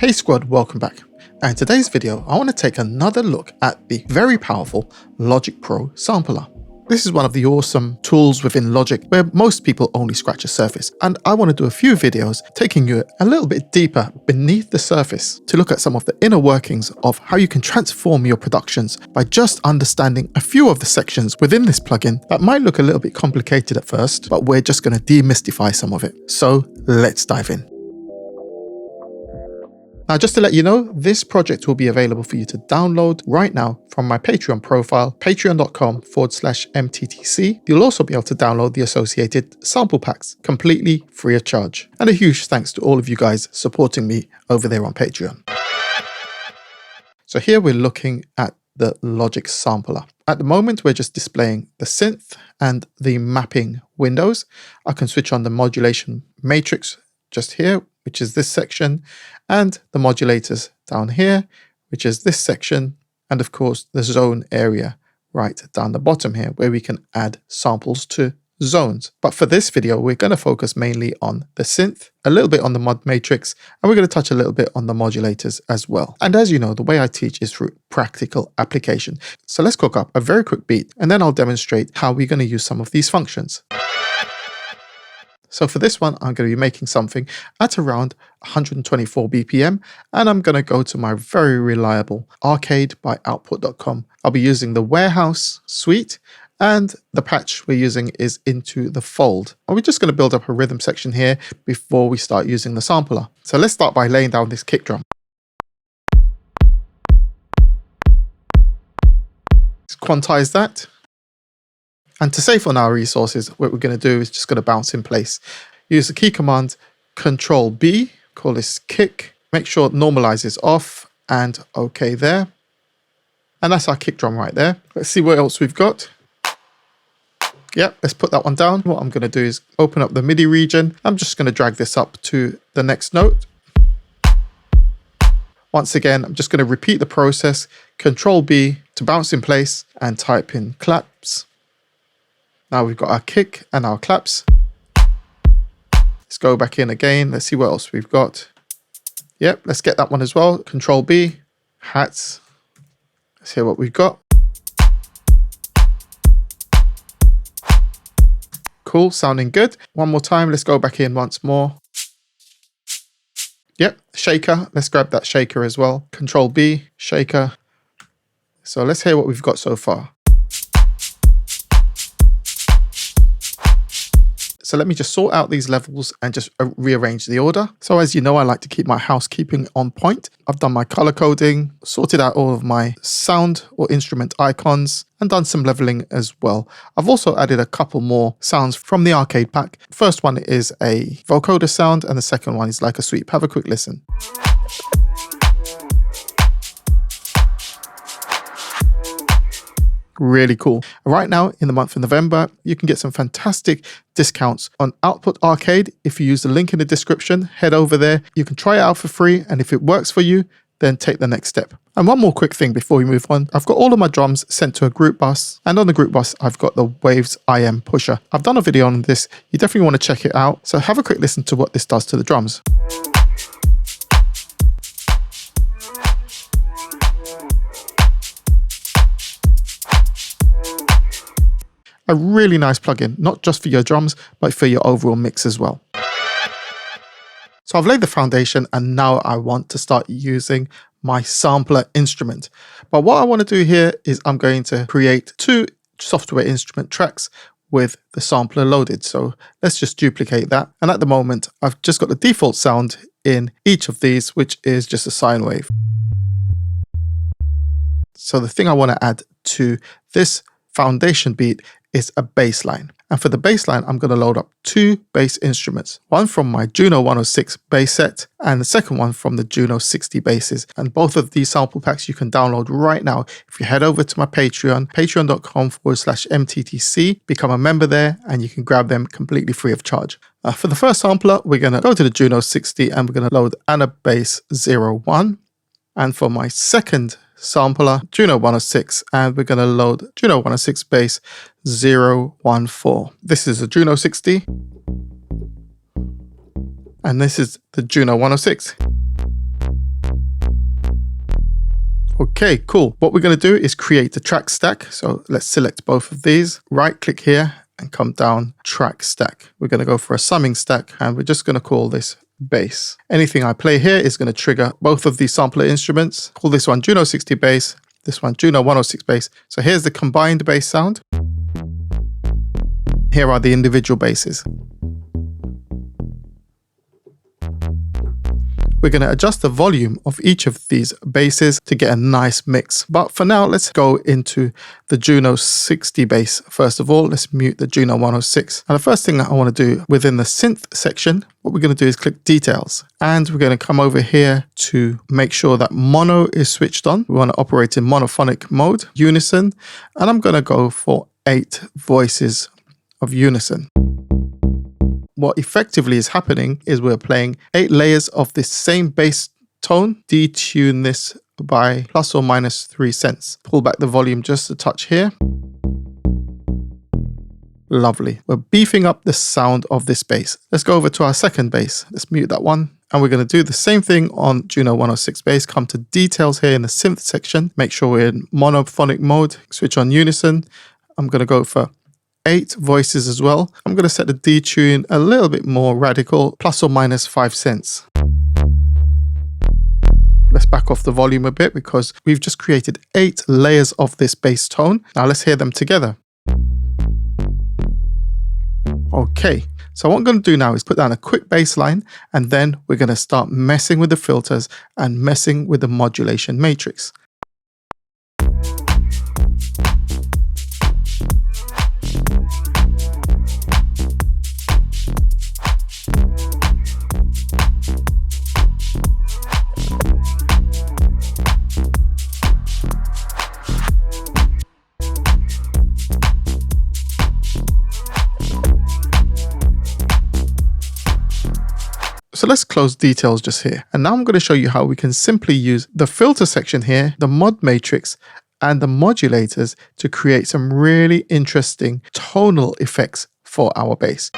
Hey squad, welcome back. And in today's video, I want to take another look at the very powerful Logic Pro sampler. This is one of the awesome tools within Logic where most people only scratch the surface, and I want to do a few videos taking you a little bit deeper beneath the surface to look at some of the inner workings of how you can transform your productions by just understanding a few of the sections within this plugin that might look a little bit complicated at first, but we're just going to demystify some of it. So let's dive in. Now, just to let you know, this project will be available for you to download right now from my Patreon profile, patreon.com/MTTC. You'll also be able to download the associated sample packs completely free of charge. And a huge thanks to all of you guys supporting me over there on Patreon. So here we're looking at the Logic sampler. At the moment, we're just displaying the synth and the mapping windows. I can switch on the modulation matrix just here, which is this section, and the modulators down here, which is this section, and of course the zone area right down the bottom here, where we can add samples to zones. But for this video, we're going to focus mainly on the synth, a little bit on the mod matrix, and we're going to touch a little bit on the modulators as well. And as you know, the way I teach is through practical application. So let's cook up a very quick beat, and then I'll demonstrate how we're going to use some of these functions. So for this one, I'm going to be making something at around 124 BPM, and I'm going to go to my very reliable arcade by output.com. I'll be using the warehouse suite, and the patch we're using is Into the Fold. And we're just going to build up a rhythm section here before we start using the sampler. So let's start by laying down this kick drum. Let's quantize that. And to save on our resources, what we're going to do is just going to bounce in place. Use the key command Control B, call this kick, make sure normalize is off, and OK there. And that's our kick drum right there. Let's see what else we've got. Yep, let's put that one down. What I'm going to do is open up the MIDI region. I'm just going to drag this up to the next note. Once again, I'm just going to repeat the process, Control B to bounce in place and type in claps. Now we've got our kick and our claps. Let's go back in again. Let's see what else we've got. Yep, let's get that one as well. Control B, hats. Let's hear what we've got. Cool, sounding good. One more time, let's go back in once more. Yep, shaker. Let's grab that shaker as well. Control B, shaker. So let's hear what we've got so far. So let me just sort out these levels and just rearrange the order. So as you know, I like to keep my housekeeping on point. I've done my color coding, sorted out all of my sound or instrument icons, and done some leveling as well. I've also added a couple more sounds from the arcade pack. First one is a vocoder sound, and the second one is like a sweep. Have a quick listen. Really cool. Right now, in the month of November, you can get some fantastic discounts on Output Arcade. If you use the link in the description, head over there. You can try it out for free, and if it works for you, then take the next step. And one more quick thing before we move on. I've got all of my drums sent to a group bus, and on the group bus, I've got the Waves IM pusher. I've done a video on this. You definitely want to check it out. So have a quick listen to what this does to the drums. A really nice plugin, not just for your drums, but for your overall mix as well. So I've laid the foundation, and now I want to start using my sampler instrument. But what I want to do here is I'm going to create two software instrument tracks with the sampler loaded. So let's just duplicate that. And at the moment, I've just got the default sound in each of these, which is just a sine wave. So the thing I want to add to this foundation beat is a bass line. And for the bass line, I'm going to load up two bass instruments, one from my Juno 106 bass set and the second one from the Juno 60 basses. And both of these sample packs you can download right now. If you head over to my Patreon, patreon.com/MTTC, become a member there and you can grab them completely free of charge. For the first sampler, we're going to go to the Juno 60 and we're going to load Anabass 01. And for my second sampler, Juno 106, and we're going to load Juno 106 bass 014. This is a Juno 60, and this is the Juno 106. Okay, cool. What we're going to do is create the track stack. So let's select both of these, right click here and come down track stack. We're going to go for a summing stack and we're just going to call this bass. Anything I play here is going to trigger both of these sampler instruments. Call this one Juno 60 bass, this one Juno 106 bass. So here's the combined bass sound. Here are the individual basses. We're going to adjust the volume of each of these basses to get a nice mix. But for now, let's go into the Juno 60 bass. First of all, let's mute the Juno 106. And the first thing that I want to do within the synth section, what we're going to do is click details. And we're going to come over here to make sure that mono is switched on. We want to operate in monophonic mode, unison. And I'm going to go for 8 voices of unison. What effectively is happening is we're playing 8 layers of this same bass tone. Detune this by plus or minus 3 cents. Pull back the volume just a touch here. Lovely. We're beefing up the sound of this bass. Let's go over to our second bass. Let's mute that one. And we're going to do the same thing on Juno 106 bass. Come to details here in the synth section. Make sure we're in monophonic mode. Switch on unison. I'm going to go for 8 voices as well. I'm going to set the detune a little bit more radical, plus or minus 5 cents. Let's back off the volume a bit because we've just created 8 layers of this bass tone. Now let's hear them together. Okay, so what I'm going to do now is put down a quick bass line and then we're going to start messing with the filters and messing with the modulation matrix. So let's close details just here. And now I'm going to show you how we can simply use the filter section here, the mod matrix, and the modulators to create some really interesting tonal effects for our bass.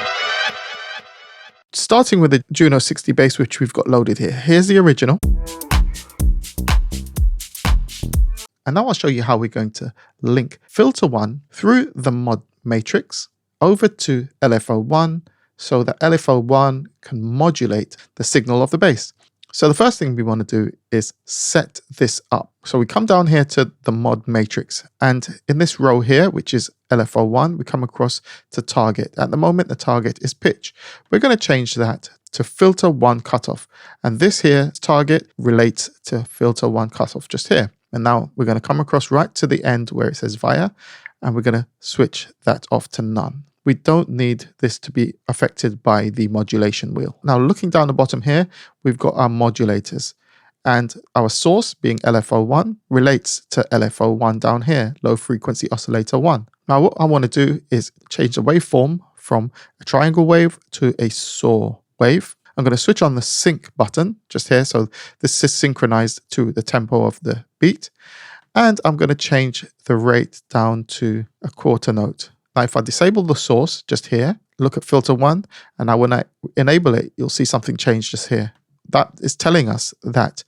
Starting with the Juno 60 bass, which we've got loaded here. Here's the original. And now I'll show you how we're going to link filter 1 through the mod matrix over to LFO1, so that LFO1 can modulate the signal of the bass. So the first thing we want to do is set this up. So we come down here to the mod matrix, and in this row here, which is LFO1, we come across to target. At the moment, the target is pitch. We're going to change that to filter 1 cutoff. And this here target relates to filter 1 cutoff just here. And now we're going to come across right to the end where it says via, and we're going to switch that off to none. We don't need this to be affected by the modulation wheel. Now, looking down the bottom here, we've got our modulators, and our source being LFO1 relates to LFO1 down here, low frequency oscillator 1. Now, what I want to do is change the waveform from a triangle wave to a saw wave. I'm going to switch on the sync button just here. So this is synchronized to the tempo of the beat. And I'm going to change the rate down to a quarter note. Now, if I disable the source just here, look at filter 1, and now when I enable it, you'll see something change just here. That is telling us that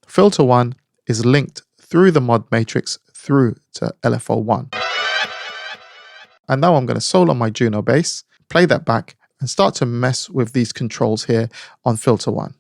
filter 1 is linked through the mod matrix through to LFO1. And now I'm going to solo my Juno bass, play that back, and start to mess with these controls here on filter 1.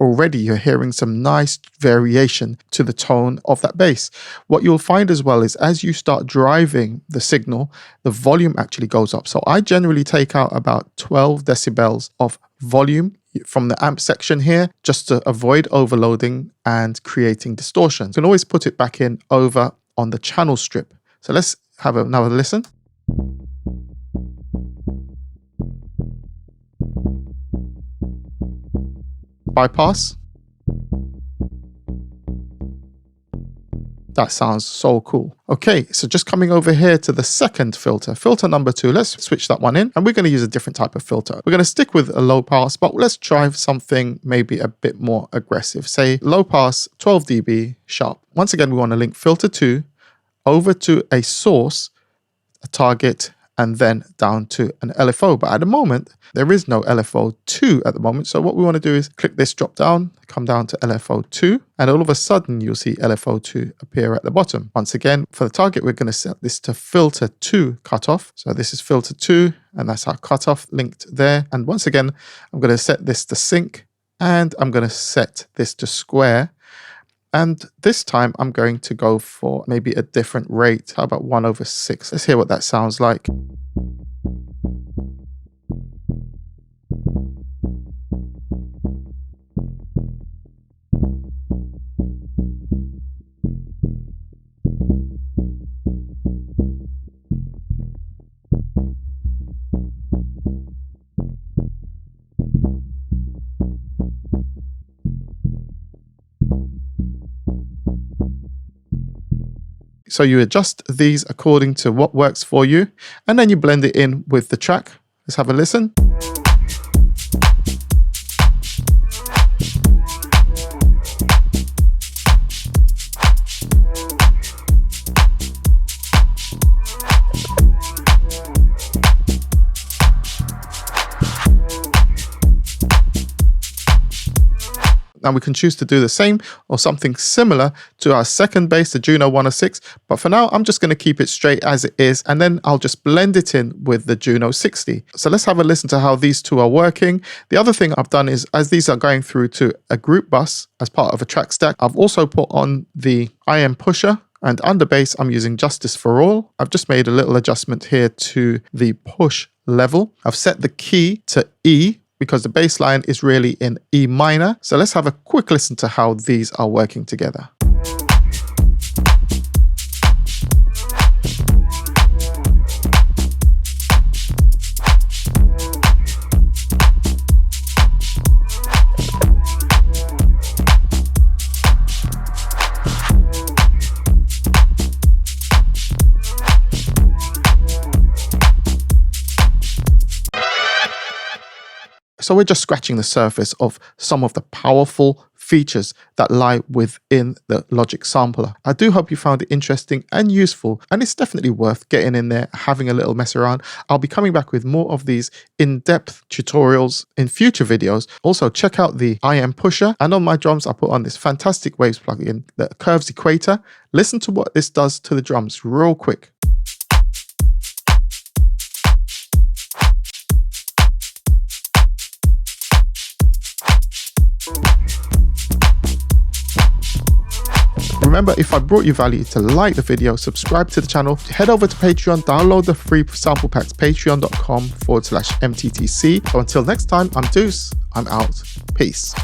Already you're hearing some nice variation to the tone of that bass. What you'll find as well is as you start driving the signal, the volume actually goes up. So I generally take out about 12 decibels of volume from the amp section here, just to avoid overloading and creating distortion. You can always put it back in over on the channel strip. So let's have another listen. That sounds so cool. Okay, so just coming over here to the second filter, filter number 2. Let's switch that one in, and we're going to use a different type of filter. We're going to stick with a low pass, but let's try something maybe a bit more aggressive. Say low pass, 12 dB, sharp. Once again, we want to link filter 2 over to a source, a target, and then down to an LFO. But at the moment, there is no LFO 2 at the moment. So what we want to do is click this drop down, come down to LFO 2, and all of a sudden you'll see LFO 2 appear at the bottom. Once again, for the target, we're going to set this to filter 2 cutoff. So this is filter 2, and that's our cutoff linked there. And once again, I'm going to set this to sync, and I'm going to set this to square. And this time I'm going to go for maybe a different rate. How about 1/6? Let's hear what that sounds like. So you adjust these according to what works for you, and then you blend it in with the track. Let's have a listen. Now we can choose to do the same or something similar to our second bass, the Juno 106. But for now, I'm just going to keep it straight as it is, and then I'll just blend it in with the Juno 60. So let's have a listen to how these two are working. The other thing I've done is, as these are going through to a group bus as part of a track stack, I've also put on the IM pusher. And under bass, I'm using Justice for All. I've just made a little adjustment here to the push level. I've set the key to E, because the bass line is really in E minor. So let's have a quick listen to how these are working together. So we're just scratching the surface of some of the powerful features that lie within the Logic sampler. I do hope you found it interesting and useful, and it's definitely worth getting in there, having a little mess around. I'll be coming back with more of these in-depth tutorials in future videos. Also, check out the IM pusher, and on my drums, I put on this fantastic Waves plugin, the Curves Equator. Listen to what this does to the drums real quick. Remember, if I brought you value, to like the video, subscribe to the channel, head over to Patreon, download the free sample packs, patreon.com/MTTC. So until next time, I'm Deuce, I'm out. Peace.